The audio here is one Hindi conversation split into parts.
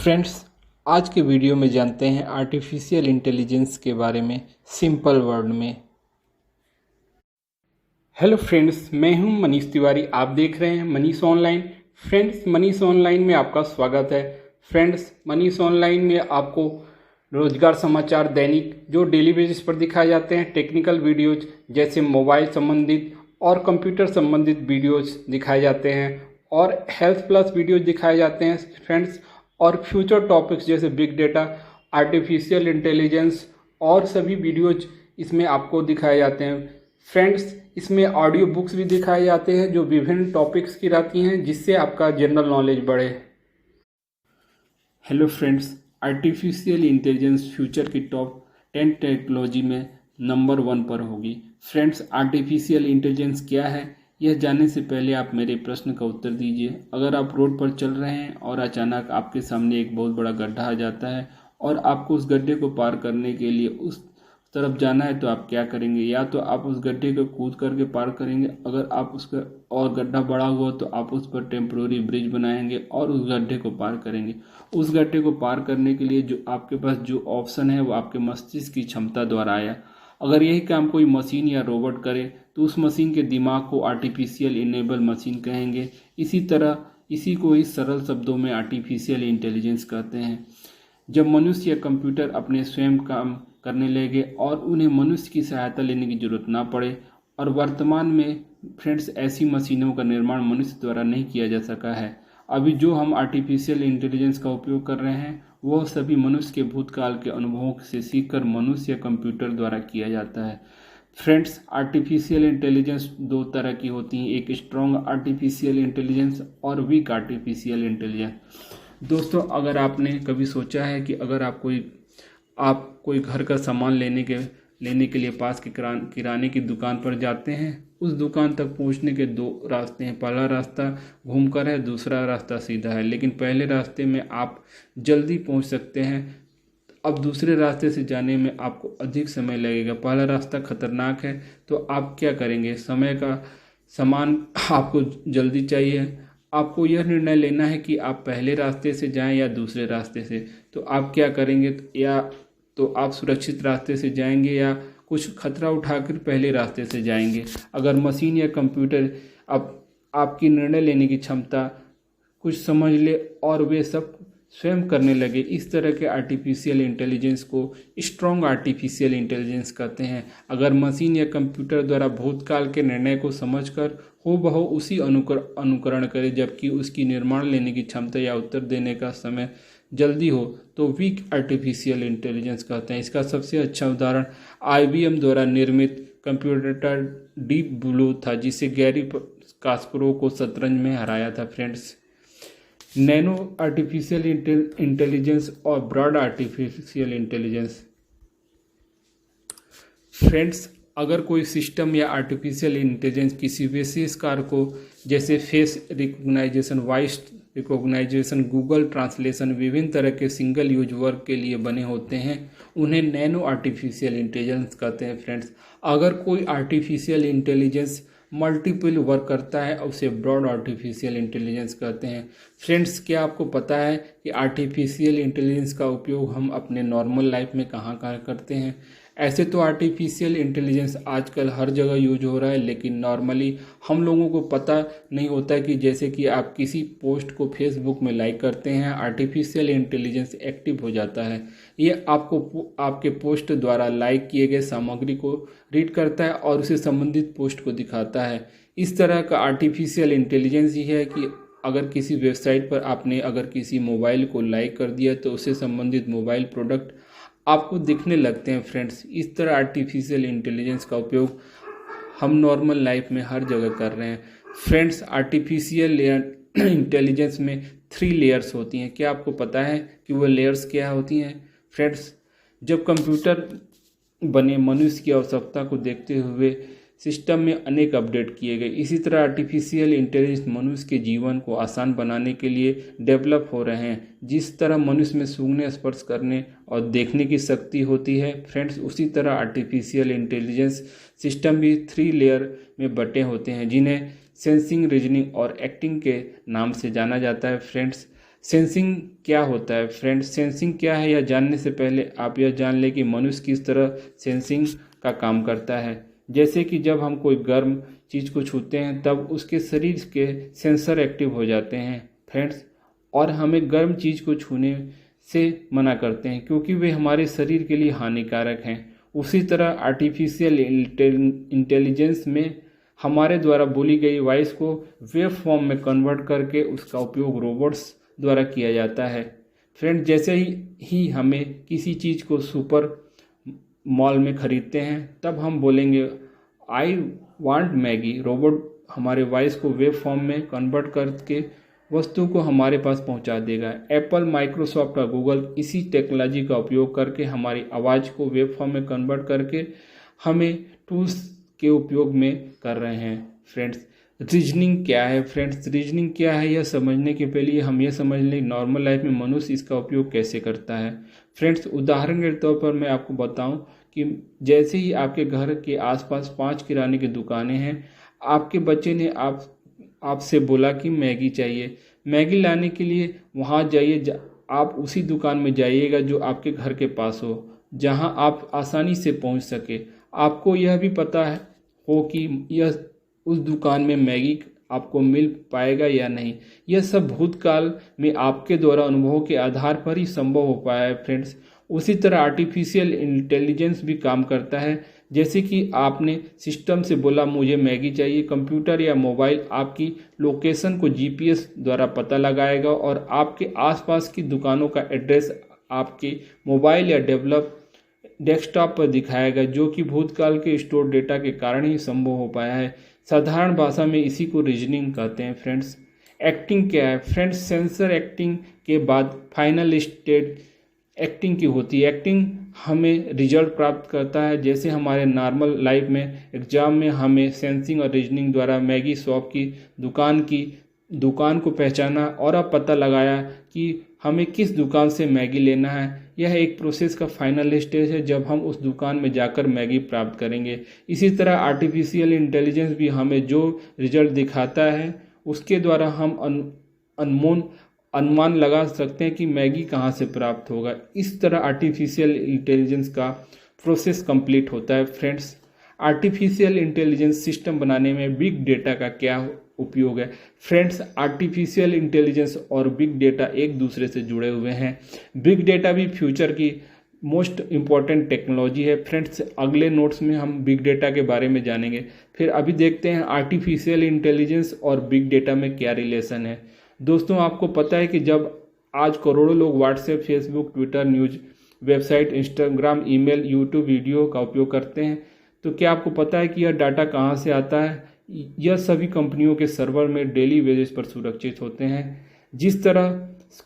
फ्रेंड्स, आज के वीडियो में जानते हैं आर्टिफिशियल इंटेलिजेंस के बारे में सिंपल वर्ड में। हेलो फ्रेंड्स, मैं हूं मनीष तिवारी। आप देख रहे हैं Manish online. Friends, Manish online में आपका स्वागत है। फ्रेंड्स, मनीष ऑनलाइन में आपको रोजगार समाचार दैनिक जो डेली बेसिस पर दिखाए जाते हैं, टेक्निकल वीडियोज जैसे मोबाइल संबंधित और कंप्यूटर संबंधित वीडियोज दिखाए जाते हैं और हेल्थ प्लस वीडियोज दिखाए जाते हैं फ्रेंड्स। और फ्यूचर टॉपिक्स जैसे बिग डेटा, आर्टिफिशियल इंटेलिजेंस और सभी वीडियोज इसमें आपको दिखाए जाते हैं फ्रेंड्स। इसमें ऑडियो बुक्स भी दिखाए जाते हैं जो विभिन्न टॉपिक्स की रहती हैं, जिससे आपका जनरल नॉलेज बढ़े। Hello friends, artificial intelligence future की टॉप 10 टेक्नोलॉजी में नंबर 1 पर होगी। फ्रेंड्स, आर्टिफिशियल इंटेलिजेंस क्या है, यह जानने से पहले आप मेरे प्रश्न का उत्तर दीजिए। अगर आप रोड पर चल रहे हैं और अचानक आपके सामने एक बहुत बड़ा गड्ढा आ जाता है और आपको उस गड्ढे को पार करने के लिए उस तरफ जाना है, तो आप क्या करेंगे? या तो आप उस गड्ढे को कूद करके पार करेंगे, अगर आप उसका और गड्ढा बड़ा हुआ तो आप उस पर टेम्प्रोरी ब्रिज बनाएंगे और उस गड्ढे को पार करेंगे। उस गड्ढे को पार करने के लिए जो आपके पास जो ऑप्शन है वो आपके मस्तिष्क की क्षमता द्वारा आया। अगर यही काम कोई मशीन या रोबोट करे तो उस मशीन के दिमाग को आर्टिफिशियल इनेबल मशीन कहेंगे। इसी तरह इसी को इस सरल शब्दों में आर्टिफिशियल इंटेलिजेंस कहते हैं। जब मनुष्य या कंप्यूटर अपने स्वयं काम करने लगे और उन्हें मनुष्य की सहायता लेने की जरूरत ना पड़े। और वर्तमान में फ्रेंड्स, ऐसी मशीनों का निर्माण मनुष्य द्वारा नहीं किया जा सका है। अभी जो हम आर्टिफिशियल इंटेलिजेंस का उपयोग कर रहे हैं वह सभी मनुष्य के भूतकाल के अनुभवों से सीखकर मनुष्य या कंप्यूटर द्वारा किया जाता है। फ्रेंड्स, आर्टिफिशियल इंटेलिजेंस दो तरह की होती हैं, एक स्ट्रॉन्ग आर्टिफिशियल इंटेलिजेंस और वीक आर्टिफिशियल इंटेलिजेंस। दोस्तों, अगर आपने कभी सोचा है कि अगर आप कोई घर का सामान लेने के लिए पास के किराने की दुकान पर जाते हैं, उस दुकान तक पहुंचने के 2 रास्ते हैं। पहला रास्ता घूमकर है, दूसरा रास्ता सीधा है। लेकिन पहले रास्ते में आप जल्दी पहुंच सकते हैं, अब दूसरे रास्ते से जाने में आपको अधिक समय लगेगा। पहला रास्ता खतरनाक है, तो आप क्या करेंगे? सामान आपको जल्दी चाहिए, आपको यह निर्णय लेना है कि आप पहले रास्ते से जाएं या दूसरे रास्ते से। तो आप क्या करेंगे? या तो आप सुरक्षित रास्ते से जाएंगे या कुछ खतरा उठाकर पहले रास्ते से जाएंगे। अगर मशीन या कंप्यूटर आपकी निर्णय लेने की क्षमता कुछ समझ ले और वे सब स्वयं करने लगे, इस तरह के आर्टिफिशियल इंटेलिजेंस को स्ट्रॉन्ग आर्टिफिशियल इंटेलिजेंस कहते हैं। अगर मशीन या कंप्यूटर द्वारा भूतकाल के निर्णय को समझकर हूबहू उसी अनुकरण करे, जबकि उसकी निर्माण लेने की क्षमता या उत्तर देने का समय जल्दी हो, तो वीक आर्टिफिशियल इंटेलिजेंस कहते हैं। इसका सबसे अच्छा उदाहरण IBM द्वारा निर्मित कंप्यूटर डीप ब्लू था, जिसे गैरी कास्परोव को शतरंज में हराया था। फ्रेंड्स, नैनो आर्टिफिशियल इंटेलिजेंस और ब्रॉड आर्टिफिशियल इंटेलिजेंस। फ्रेंड्स, अगर कोई सिस्टम या आर्टिफिशियल इंटेलिजेंस किसी विशेष कार्य को, जैसे face recognition, voice recognition, Google translation, विभिन्न तरह के सिंगल यूज वर्क के लिए बने होते हैं, उन्हें नैनो आर्टिफिशियल इंटेलिजेंस कहते हैं। फ्रेंड्स, अगर कोई आर्टिफिशियल इंटेलिजेंस मल्टीपल वर्क करता है उसे ब्रॉड आर्टिफिशियल इंटेलिजेंस कहते हैं। फ्रेंड्स, क्या आपको पता है कि आर्टिफिशियल इंटेलिजेंस का उपयोग हम अपने नॉर्मल लाइफ में कहाँ करते हैं? ऐसे तो आर्टिफिशियल इंटेलिजेंस आजकल हर जगह यूज हो रहा है, लेकिन नॉर्मली हम लोगों को पता नहीं होता कि जैसे कि आप किसी पोस्ट को फेसबुक में लाइक करते हैं, आर्टिफिशियल इंटेलिजेंस एक्टिव हो जाता है। ये आपको आपके पोस्ट द्वारा लाइक किए गए सामग्री को रीड करता है और उसे संबंधित पोस्ट को दिखाता है। इस तरह का आर्टिफिशियल इंटेलिजेंस ही है कि अगर किसी वेबसाइट पर आपने अगर किसी मोबाइल को लाइक कर दिया तो उससे संबंधित मोबाइल प्रोडक्ट आपको दिखने लगते हैं। फ्रेंड्स, इस तरह आर्टिफिशियल इंटेलिजेंस का उपयोग हम नॉर्मल लाइफ में हर जगह कर रहे हैं। फ्रेंड्स, आर्टिफिशियल इंटेलिजेंस में 3 लेयर्स होती हैं। क्या आपको पता है कि वो लेयर्स क्या होती हैं? फ्रेंड्स, जब कंप्यूटर बने, मनुष्य की आवश्यकता को देखते हुए सिस्टम में अनेक अपडेट किए गए। इसी तरह आर्टिफिशियल इंटेलिजेंस मनुष्य के जीवन को आसान बनाने के लिए डेवलप हो रहे हैं। जिस तरह मनुष्य में सूंघने, स्पर्श करने और देखने की शक्ति होती है फ्रेंड्स, उसी तरह आर्टिफिशियल इंटेलिजेंस सिस्टम भी 3 लेयर में बटे होते हैं, जिन्हें सेंसिंग, रीजनिंग और एक्टिंग के नाम से जाना जाता है। फ्रेंड्स, सेंसिंग क्या होता है फ्रेंड्स? सेंसिंग क्या है यह जानने से पहले आप यह जान लें कि मनुष्य किस तरह सेंसिंग का काम करता है। जैसे कि जब हम कोई गर्म चीज़ को छूते हैं तब उसके शरीर के सेंसर एक्टिव हो जाते हैं फ्रेंड्स, और हमें गर्म चीज़ को छूने से मना करते हैं क्योंकि वे हमारे शरीर के लिए हानिकारक हैं। उसी तरह आर्टिफिशियल इंटेलिजेंस में हमारे द्वारा बोली गई वॉइस को वेव फॉर्म में कन्वर्ट करके उसका उपयोग रोबोट्स द्वारा किया जाता है फ्रेंड। जैसे ही हमें किसी चीज़ को सुपर मॉल में खरीदते हैं तब हम बोलेंगे आई वांट मैगी, रोबोट हमारे वॉइस को वेव फॉर्म में कन्वर्ट करके वस्तु को हमारे पास पहुंचा देगा। एप्पल, माइक्रोसॉफ्ट और गूगल इसी टेक्नोलॉजी का उपयोग करके हमारी आवाज़ को वेव फॉर्म में कन्वर्ट करके हमें टूल्स के उपयोग में कर रहे हैं फ्रेंड्स। रीजनिंग क्या है फ्रेंड्स? रीजनिंग क्या है यह समझने के पहले हम यह समझ लें नॉर्मल लाइफ में मनुष्य इसका उपयोग कैसे करता है फ्रेंड्स। उदाहरण के तौर पर मैं आपको बताऊं कि जैसे ही आपके घर के आसपास 5 किराने की दुकानें हैं, आपके बच्चे ने आपसे बोला कि मैगी चाहिए। मैगी लाने के लिए वहाँ जाइए, आप उसी दुकान में जाइएगा जो आपके घर के पास हो, जहाँ आप आसानी से पहुँच सके। आपको यह भी पता हो कि यह उस दुकान में मैगी आपको मिल पाएगा या नहीं। यह सब भूतकाल में आपके द्वारा अनुभवों के आधार पर ही संभव हो पाया है फ्रेंड्स। उसी तरह आर्टिफिशियल इंटेलिजेंस भी काम करता है। जैसे कि आपने सिस्टम से बोला मुझे मैगी चाहिए, कंप्यूटर या मोबाइल आपकी लोकेशन को जीपीएस द्वारा पता लगाएगा और आपके आसपास की दुकानों का एड्रेस आपके मोबाइल या डेस्कटॉप पर दिखाएगा, जो कि भूतकाल के स्टोर डेटा के कारण ही संभव हो पाया है। साधारण भाषा में इसी को रीजनिंग कहते हैं फ्रेंड्स। एक्टिंग क्या है फ्रेंड्स? सेंसर एक्टिंग के बाद फाइनल स्टेज एक्टिंग की होती है। एक्टिंग हमें रिजल्ट प्राप्त करता है। जैसे हमारे नॉर्मल लाइफ में एग्जाम में हमें सेंसिंग और रीजनिंग द्वारा मैगी शॉप की दुकान को पहचाना और अब पता लगाया कि हमें किस दुकान से मैगी लेना है। यह एक प्रोसेस का फाइनल स्टेज है जब हम उस दुकान में जाकर मैगी प्राप्त करेंगे। इसी तरह आर्टिफिशियल इंटेलिजेंस भी हमें जो रिजल्ट दिखाता है उसके द्वारा हम अनुमान लगा सकते हैं कि मैगी कहाँ से प्राप्त होगा। इस तरह आर्टिफिशियल इंटेलिजेंस का प्रोसेस कंप्लीट होता है फ्रेंड्स। आर्टिफिशियल इंटेलिजेंस सिस्टम बनाने में बिग डेटा का क्या उपयोग है फ्रेंड्स? आर्टिफिशियल इंटेलिजेंस और बिग डेटा एक दूसरे से जुड़े हुए हैं। बिग डेटा भी फ्यूचर की मोस्ट इम्पॉर्टेंट टेक्नोलॉजी है फ्रेंड्स। अगले नोट्स में हम बिग डेटा के बारे में जानेंगे। फिर अभी देखते हैं आर्टिफिशियल इंटेलिजेंस और बिग डेटा में क्या रिलेशन है। दोस्तों, आपको पता है कि जब आज करोड़ों लोग WhatsApp, Facebook, Twitter, news website, Instagram, email, YouTube video का उपयोग करते हैं, तो क्या आपको पता है कि यह डाटा कहाँ से आता है? यह सभी कंपनियों के सर्वर में डेली बेसिस पर सुरक्षित होते हैं। जिस तरह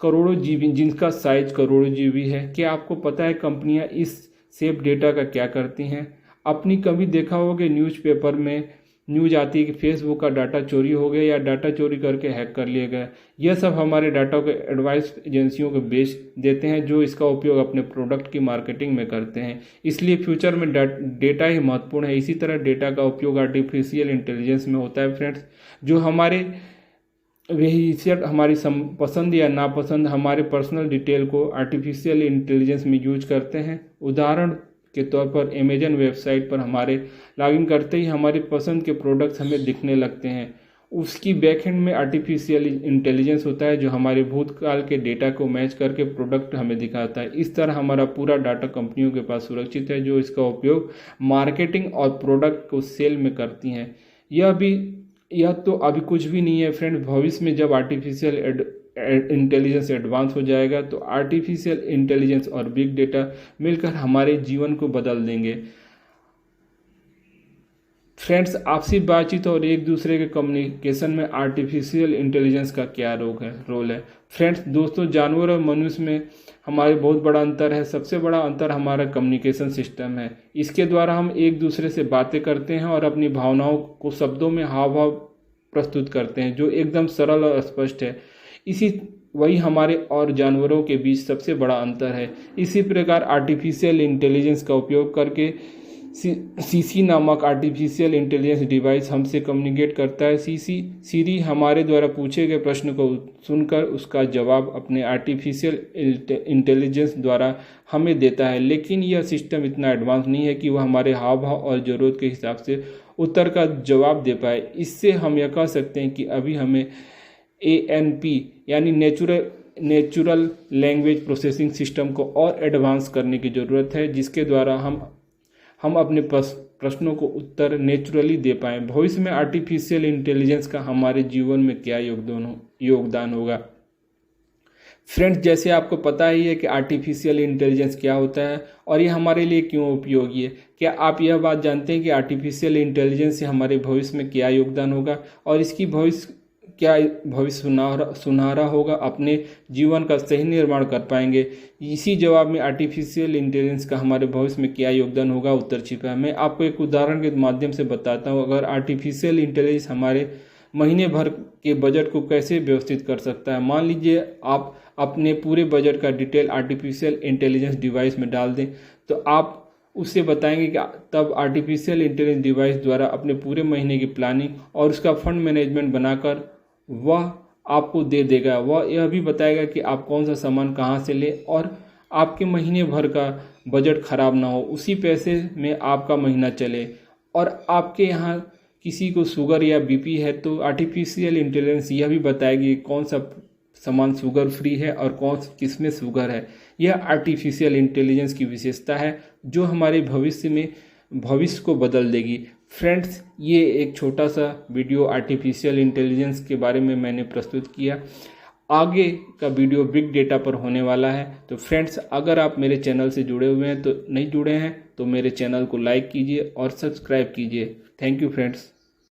करोड़ों जीबी, जिनका साइज करोड़ों जीबी है, क्या आपको पता है कंपनियां इस सेफ डेटा का क्या करती हैं? अपनी कभी देखा होगा न्यूज़पेपर में न्यूज आती है कि फेसबुक का डाटा चोरी हो गया या डाटा चोरी करके हैक कर लिया गया। यह सब हमारे डाटा को एडवाइस एजेंसियों को बेच देते हैं जो इसका उपयोग अपने प्रोडक्ट की मार्केटिंग में करते हैं। इसलिए फ्यूचर में डेटा ही महत्वपूर्ण है। इसी तरह डेटा का उपयोग आर्टिफिशियल इंटेलिजेंस में होता है फ्रेंड्स, जो हमारे हमारी पसंद या नापसंद, हमारे पर्सनल डिटेल को आर्टिफिशियल इंटेलिजेंस में यूज करते हैं। उदाहरण के तौर पर अमेजन वेबसाइट पर हमारे लॉगिन करते ही हमारी पसंद के प्रोडक्ट्स हमें दिखने लगते हैं। उसकी बैकएंड में आर्टिफिशियल इंटेलिजेंस होता है जो हमारे भूतकाल के डेटा को मैच करके प्रोडक्ट हमें दिखाता है। इस तरह हमारा पूरा डाटा कंपनियों के पास सुरक्षित है जो इसका उपयोग मार्केटिंग और प्रोडक्ट को सेल में करती हैं। यह तो अभी कुछ भी नहीं है फ्रेंड। भविष्य में जब आर्टिफिशियल इंटेलिजेंस एडवांस हो जाएगा तो आर्टिफिशियल इंटेलिजेंस और बिग डेटा मिलकर हमारे जीवन को बदल देंगे। फ्रेंड्स, आपसी बातचीत और एक दूसरे के कम्युनिकेशन में आर्टिफिशियल इंटेलिजेंस का क्या रोल है फ्रेंड्स? दोस्तों, जानवर और मनुष्य में हमारे बहुत बड़ा अंतर है। सबसे बड़ा अंतर हमारा कम्युनिकेशन सिस्टम है। इसके द्वारा हम एक दूसरे से बातें करते हैं और अपनी भावनाओं को शब्दों में हाव भाव प्रस्तुत करते हैं जो एकदम सरल और स्पष्ट है। वही हमारे और जानवरों के बीच सबसे बड़ा अंतर है। इसी प्रकार आर्टिफिशियल इंटेलिजेंस का उपयोग करके सीसी नामक आर्टिफिशियल इंटेलिजेंस डिवाइस हमसे कम्युनिकेट करता है। सीरी हमारे द्वारा पूछे गए प्रश्न को सुनकर उसका जवाब अपने आर्टिफिशियल इंटेलिजेंस द्वारा हमें देता है, लेकिन यह सिस्टम इतना एडवांस नहीं है कि वह हमारे हाव भाव और ज़रूरत के हिसाब से उत्तर का जवाब दे पाए। इससे हम यह कह सकते हैं कि अभी हमें ANP यानी नेचुरल लैंग्वेज प्रोसेसिंग सिस्टम को और एडवांस करने की ज़रूरत है, जिसके द्वारा हम अपने प्रश्नों को उत्तर नेचुरली दे पाएँ। भविष्य में आर्टिफिशियल इंटेलिजेंस का हमारे जीवन में क्या योगदान होगा। फ्रेंड्स, जैसे आपको पता ही है कि आर्टिफिशियल इंटेलिजेंस क्या होता है और ये हमारे लिए क्यों उपयोगी है। क्या आप यह बात जानते हैं कि आर्टिफिशियल इंटेलिजेंस से हमारे भविष्य में क्या योगदान होगा और इसकी भविष्य सुनहरा होगा, अपने जीवन का सही निर्माण कर पाएंगे। इसी जवाब में आर्टिफिशियल इंटेलिजेंस का हमारे भविष्य में क्या योगदान होगा उत्तर छिपा है। मैं आपको एक उदाहरण के माध्यम से बताता हूँ। अगर आर्टिफिशियल इंटेलिजेंस हमारे महीने भर के बजट को कैसे व्यवस्थित कर सकता है। मान लीजिए आप अपने पूरे बजट का डिटेल आर्टिफिशियल इंटेलिजेंस डिवाइस में डाल दें, तो आप उससे बताएंगे कि तब आर्टिफिशियल इंटेलिजेंस डिवाइस द्वारा अपने पूरे महीने की प्लानिंग और उसका फंड मैनेजमेंट बनाकर वह आपको दे देगा। वह यह भी बताएगा कि आप कौन सा सामान कहाँ से लें और आपके महीने भर का बजट खराब ना हो, उसी पैसे में आपका महीना चले। और आपके यहाँ किसी को शुगर या BP है तो आर्टिफिशियल इंटेलिजेंस यह भी बताएगी कौन सा सामान शुगर फ्री है और किसमें शुगर है। यह आर्टिफिशियल इंटेलिजेंस की विशेषता है जो हमारे भविष्य को बदल देगी। फ्रेंड्स, ये एक छोटा सा वीडियो आर्टिफिशियल इंटेलिजेंस के बारे में मैंने प्रस्तुत किया। आगे का वीडियो बिग डेटा पर होने वाला है। तो फ्रेंड्स, अगर आप मेरे चैनल से जुड़े हुए हैं तो नहीं जुड़े हैं तो मेरे चैनल को लाइक कीजिए और सब्सक्राइब कीजिए। Thank you friends.